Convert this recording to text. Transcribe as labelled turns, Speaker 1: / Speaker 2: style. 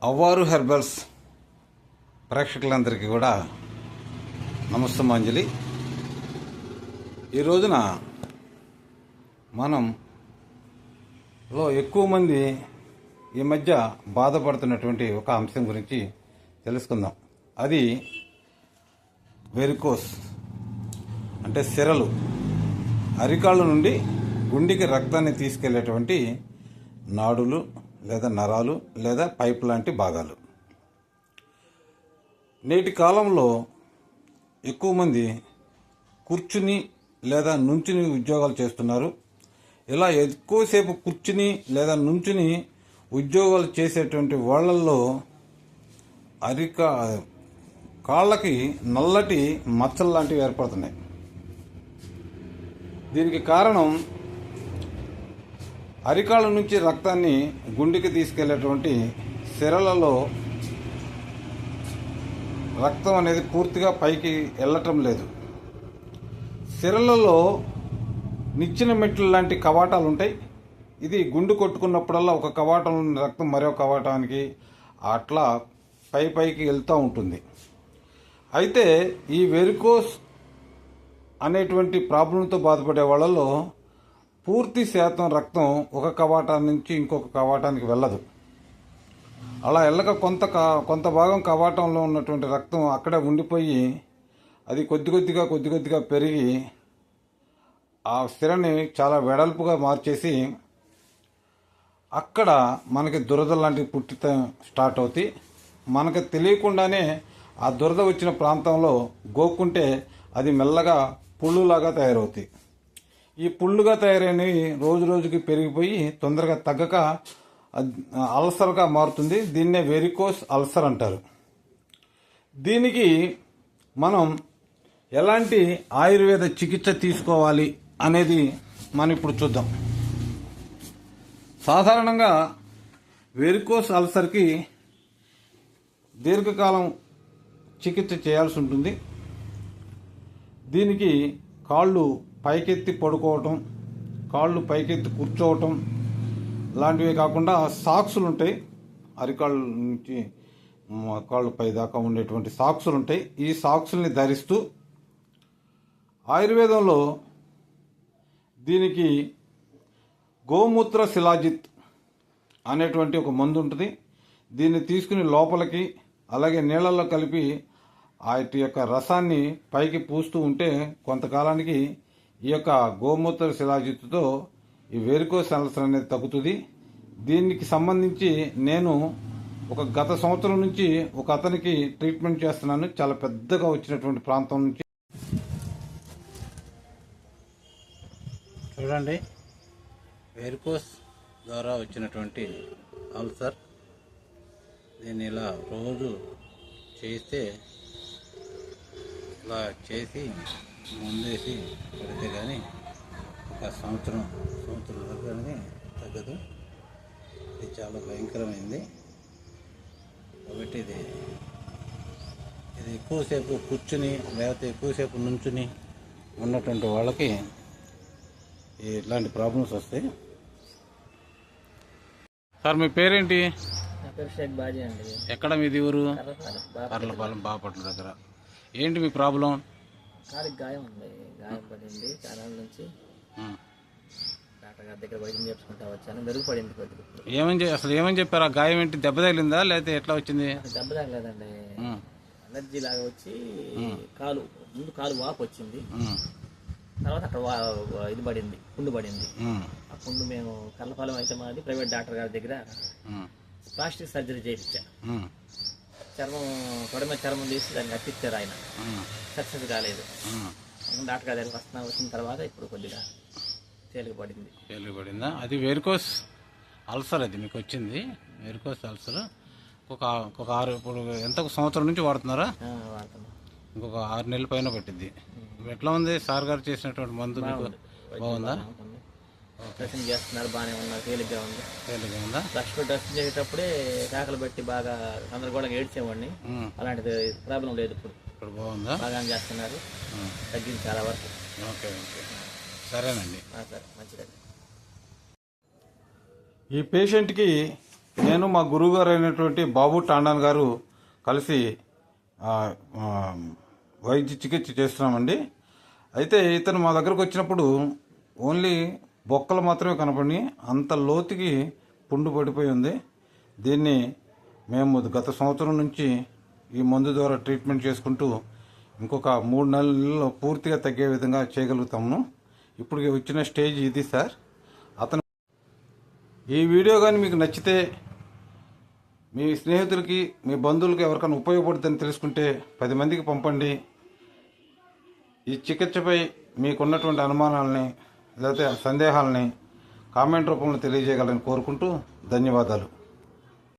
Speaker 1: Avvaru herbals ప్రేక్షకులందరికీ కూడా నమస్తమాంజలి. ఈ రోజున మనంలో ఎక్కువ మంది ఈ మధ్య బాధపడుతున్నటువంటి ఒక అంశం గురించి తెలుసుకుందాం. అది వెరికోస్ అంటే సిరలు, అరికాళ్ళ నుండి గుండెకి రక్తాన్ని తీసుకెళ్లేటువంటి నాడులు లేదా నరాలు లేదా పైప్ లాంటి భాగాలు. నేటి కాలంలో ఎక్కువ మంది కూర్చుని లేదా నుంచుని ఉద్యోగాలు చేస్తున్నారు. ఇలా ఎక్కువసేపు కూర్చుని లేదా నుంచుని ఉద్యోగాలు చేసేటువంటి వాళ్ళల్లో కాళ్ళకి నల్లటి మచ్చలు లాంటివి ఏర్పడుతున్నాయి. దీనికి కారణం అరికాళ్ళ నుంచి రక్తాన్ని గుండెకి తీసుకెళ్లేటువంటి సిరలలో రక్తం అనేది పూర్తిగా పైకి వెళ్ళటం లేదు. సిరలలో నిచ్చెన మెట్లు లాంటి కవాటాలు ఉంటాయి. ఇది గుండు కొట్టుకున్నప్పుడల్లా ఒక కవాటం రక్తం మరో కవాటానికి అట్లా పైకి వెళ్తూ ఉంటుంది. అయితే ఈ వెరికోస్ అనేటువంటి ప్రాబ్లంతో బాధపడే వాళ్ళలో పూర్తి శాతం రక్తం ఒక కవాటాన్ని నుంచి ఇంకొక కవాటానికి వెళ్ళదు. అలా వెళ్ళక కొంత భాగం కవాటంలో ఉన్నటువంటి రక్తం అక్కడే ఉండిపోయి అది కొద్ది కొద్దిగా పెరిగి ఆ సిరని చాలా వెడల్పుగా మార్చేసి అక్కడ మనకి దురద లాంటివి పుట్టిత స్టార్ట్ అవుతాయి. మనకు తెలియకుండానే ఆ దురద వచ్చిన ప్రాంతంలో గోక్కుంటే అది మెల్లగా పుళ్ళులాగా తయారవుతాయి. ఈ పుళ్ళుగా తయారైనవి రోజుకి పెరిగిపోయి తొందరగా తగ్గక అల్సర్గా మారుతుంది. దీన్నే వెరికోస్ అల్సర్ అంటారు. దీనికి మనం ఎలాంటి ఆయుర్వేద చికిత్స తీసుకోవాలి అనేది మనం ఇప్పుడు చూద్దాం. సాధారణంగా వెరికోస్ అల్సర్కి దీర్ఘకాలం చికిత్స చేయాల్సి ఉంటుంది. దీనికి కాళ్ళు పైకెత్తి పడుకోవటం, కాళ్ళు పైకెత్తి కూర్చోవటం లాంటివే కాకుండా సాక్సులు ఉంటాయి. అరికాళ్ళ నుంచి కాళ్ళు పై దాకా ఉండేటువంటి సాక్సులు ఉంటాయి. ఈ సాక్సుల్ని ధరిస్తూ ఆయుర్వేదంలో దీనికి గోమూత్ర శిలాజిత్ అనేటువంటి ఒక మందు ఉంటుంది. దీన్ని తీసుకుని లోపలికి అలాగే నీళ్ళల్లో కలిపి వాటి యొక్క రసాన్ని పైకి పూస్తూ ఉంటే కొంతకాలానికి ఈ యొక్క గోమూత్ర శిలాజిత్తుతో ఈ వెరికోస్ అల్సర్ అనేది తగ్గుతుంది. దీనికి సంబంధించి నేను గత సంవత్సరం నుంచి ఒక అతనికి ట్రీట్మెంట్ చేస్తున్నాను. చాలా పెద్దగా వచ్చినటువంటి ప్రాంతం నుంచి చూడండి, వెరికోస్ ద్వారా వచ్చినటువంటి అల్సర్. దీన్ని ఇలా రోజు చేస్తే ఇలా చేసి ముందేసి పెడితే కానీ ఒక సంవత్సరం దగ్గరనే తగ్గదు. ఇది చాలా భయంకరమైంది. కాబట్టి ఇది ఎక్కువసేపు కూర్చుని లేకపోతే ఎక్కువసేపు నుంచుని ఉన్నటువంటి వాళ్ళకి ఇట్లాంటి ప్రాబ్లమ్స్ వస్తాయి. సార్, మీ పేరేంటి?
Speaker 2: నా పేరు షేక్ బాజీ అండి.
Speaker 1: ఎక్కడ మీది ఊరు? కర్లపాలెం, బాపట్ల దగ్గర. ఏంటి మీ ప్రాబ్లం?
Speaker 2: కాలికి గాయం ఉంది, గాయం పడింది. చాలా నుంచి డాక్టర్ గారి దగ్గర వైద్యం చేసుకుంటా వచ్చాను. మెరుగుపడింది కొద్దిగా.
Speaker 1: అసలు ఏమని చెప్పారు? ఆ గాయం ఏంటి? దెబ్బ తగిలిందా లేకపోతే ఎట్లా వచ్చింది?
Speaker 2: దెబ్బ తగలేదండి, అలర్జీ లాగా వచ్చి ముందు కాలు వాపు వచ్చింది. తర్వాత అక్కడ ఇది పడింది, పుండు పడింది. ఆ పుండు మేము కర్లపాలెం అయితే మాది ప్రైవేట్ డాక్టర్ గారి దగ్గర ప్లాస్టిక్ సర్జరీ చేయించా. చర్మం తీసి దాన్ని కట్టించారు ఆయన. సక్సెస్ కాలేదు. డాక్టర్ గారి దగ్గర వచ్చిన తర్వాత ఇప్పుడు కొద్దిగా
Speaker 1: తేలికపడిందా? అది వెరికోస్ అల్సర్. అది మీకు వచ్చింది వెరికోస్ అల్సర్. ఒక 6 ఇప్పుడు ఎంత సంవత్సరం నుంచి వాడుతున్నారా? ఇంకొక 6 నెలల పైన పట్టింది. ఎట్లా ఉంది సార్ గారు చేసినటువంటి మందు? మీకు బాగుందా?
Speaker 2: డ్రెస్సింగ్ చేస్తున్నారు, బాగానే ఉన్నారు, తేలిగ్గా ఉందా? లక్ష్మి డ్రెస్సింగ్ చేసేటప్పుడే కేకలు పెట్టి బాగా గందరగోళంగా ఏడ్చేవాడిని. అలాంటిది ప్రాబ్లం లేదు. ఇప్పుడు
Speaker 1: బాగుందా?
Speaker 2: బాగానే చేస్తున్నారు, తగ్గింది చాలా వరకు.
Speaker 1: ఓకే, సరేనండి.
Speaker 2: సరే, మంచిదండి.
Speaker 1: ఈ పేషెంట్కి నేను మా గురువు గారు అయినటువంటి బాబు టాండాన్ గారు కలిసి ఆ, ఆ, వైద్య చికిత్స చేస్తున్నామండి. అయితే ఇతను మా దగ్గరకు వచ్చినప్పుడు ఓన్లీ బొక్కలు మాత్రమే కనపడి అంత లోతుకి పుండు పడిపోయి ఉంది. దీన్ని మేము గత సంవత్సరం నుంచి ఈ మందు ద్వారా ట్రీట్మెంట్ చేసుకుంటూ ఇంకొక 3 నెలల్లో పూర్తిగా తగ్గే విధంగా చేయగలుగుతాము. ఇప్పుడు వచ్చిన స్టేజ్ ఇది సార్. అతను ఈ వీడియో కానీ మీకు నచ్చితే మీ స్నేహితులకి మీ బంధువులకి ఎవరికైనా ఉపయోగపడుతుందని తెలుసుకుంటే 10 మందికి పంపండి. ఈ చికిత్సపై మీకున్నటువంటి అనుమానాలని లేకపోతే సందేహాలని కామెంట్ రూపంలో తెలియజేయగలని కోరుకుంటూ ధన్యవాదాలు.